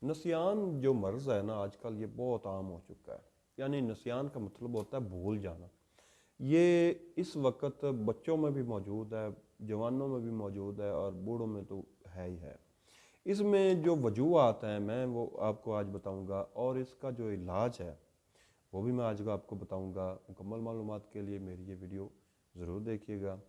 नसियान जो मर्ज़ है ना आजकल ये बहुत आम हो चुका है। यानी नसियान का मतलब होता है भूल जाना। ये इस वक्त बच्चों में भी मौजूद है, जवानों में भी मौजूद है और बूढ़ों में तो है ही है। इसमें जो वजूहात हैं मैं वो आपको आज बताऊंगा और इसका जो इलाज है वो भी मैं आज का आपको बताऊंगा। मुकम्मल मालूमात के लिए मेरी ये वीडियो ज़रूर देखिएगा।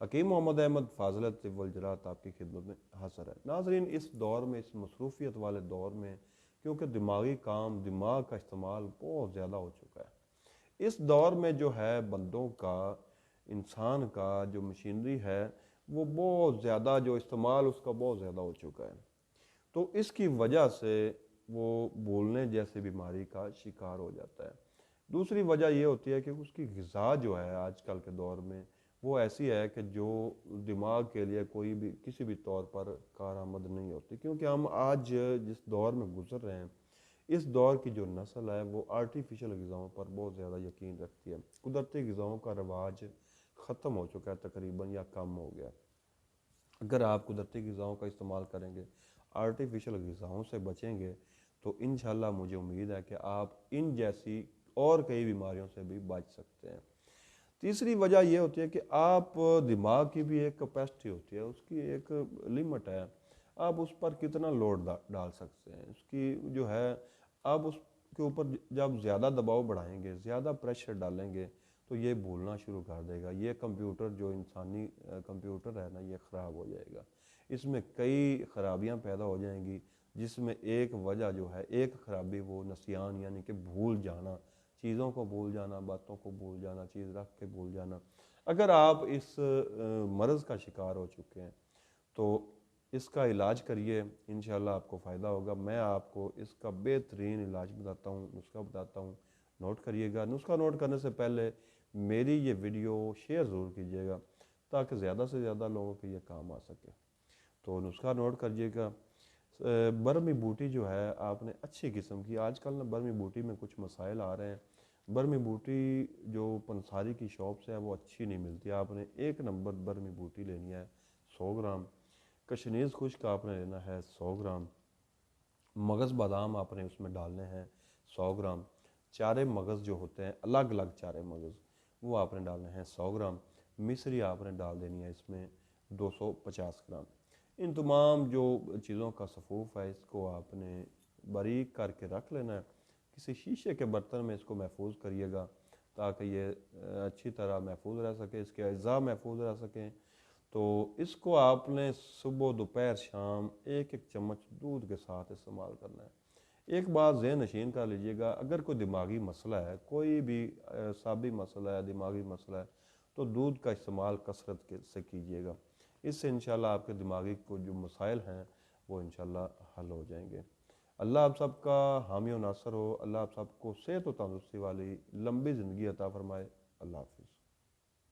हकीम मोहम्मद अहमद फाजलत वलजरात आपकी खिदमत में हाज़िर है। नाजरीन, इस दौर में, इस मसरूफ़ियत वाले दौर में, क्योंकि दिमागी काम, दिमाग का इस्तेमाल बहुत ज़्यादा हो चुका है, इस दौर में जो है बंदों का, इंसान का जो मशीनरी है वो बहुत ज़्यादा, जो इस्तेमाल उसका बहुत ज़्यादा हो चुका है। तो इसकी वजह से वो भूलने जैसी बीमारी का शिकार हो जाता है। दूसरी वजह ये होती है कि उसकी ग़िज़ा जो है आजकल के दौर में वो ऐसी है कि जो दिमाग के लिए कोई भी किसी भी तौर पर कारआमद नहीं होती। क्योंकि हम आज जिस दौर में गुजर रहे हैं, इस दौर की जो नस्ल है वो आर्टिफिशियल ग़िज़ाओं पर बहुत ज़्यादा यकीन रखती है। कुदरती ग़िज़ाओं का रवाज ख़त्म हो चुका है तकरीबन, या कम हो गया। अगर आप कुदरती ग़िज़ाओं का इस्तेमाल करेंगे, आर्टिफिशियल ग़िज़ाओं से बचेंगे, तो इंशाल्लाह मुझे उम्मीद है कि आप इन जैसी और कई बीमारियों से भी बच सकते हैं। तीसरी वजह यह होती है कि आप, दिमाग की भी एक कैपेसिटी होती है, उसकी एक लिमिट है। आप उस पर कितना लोड डाल सकते हैं, उसकी जो है, आप उसके ऊपर जब ज़्यादा दबाव बढ़ाएंगे, ज़्यादा प्रेशर डालेंगे, तो ये भूलना शुरू कर देगा। ये कंप्यूटर, जो इंसानी कंप्यूटर है ना, ये ख़राब हो जाएगा। इसमें कई ख़राबियाँ पैदा हो जाएंगी, जिसमें एक वजह जो है, एक ख़राबी वो नसियान यानी कि भूल जाना, चीज़ों को भूल जाना, बातों को भूल जाना, चीज़ रख के भूल जाना। अगर आप इस मर्ज़ का शिकार हो चुके हैं तो इसका इलाज करिए, इंशाल्लाह आपको फ़ायदा होगा। मैं आपको इसका बेहतरीन इलाज बताता हूँ, नुस्खा बताता हूँ, नोट करिएगा। नुस्खा नोट करने से पहले मेरी ये वीडियो शेयर ज़रूर कीजिएगा ताकि ज़्यादा से ज़्यादा लोगों के ये काम आ सके। तो नुस्खा नोट करिएगा। बरमी बूटी जो है आपने अच्छी किस्म की, आजकल ना बरमी बूटी में कुछ मसाइल आ रहे हैं। बरमी बूटी जो पंसारी की शॉप से है वो अच्छी नहीं मिलती। आपने एक नंबर बरमी बूटी लेनी है 100 ग्राम। कशनीज़ खुश्क आपने लेना है 100 ग्राम। मगज़ बादाम आपने उसमें डालने हैं 100 ग्राम। चारे मगज़ जो होते हैं, अलग अलग चारे मगज़, वो आपने डालने हैं 100 ग्राम। मिश्री आपने डाल देनी है इसमें 250 ग्राम। इन तमाम जो चीज़ों का सफ़ूफ़ है, इसको आपने बारीक करके रख लेना है। किसी शीशे के बर्तन में इसको महफूज करिएगा ताकि ये अच्छी तरह महफूज रह सके, इसके अज़ा महफूज रह सकें। तो इसको आपने सुबह, दोपहर, शाम एक एक चम्मच दूध के साथ इस्तेमाल करना है। एक बात ज़हन नशीन कर लीजिएगा, अगर कोई दिमागी मसला है, कोई भी साबी मसला है, दिमागी मसला है, तो दूध का इस्तेमाल कसरत से कीजिएगा। इससे इंशाल्लाह आपके दिमागी को जो मसाइल हैं वो इंशाल्लाह हल हो जाएंगे। अल्लाह आप सबका हामी व नासर हो। अल्लाह आप सबको सेहत व तंदुरुस्ती वाली लंबी ज़िंदगी अता फ़रमाए। अल्लाह हाफ़िज़।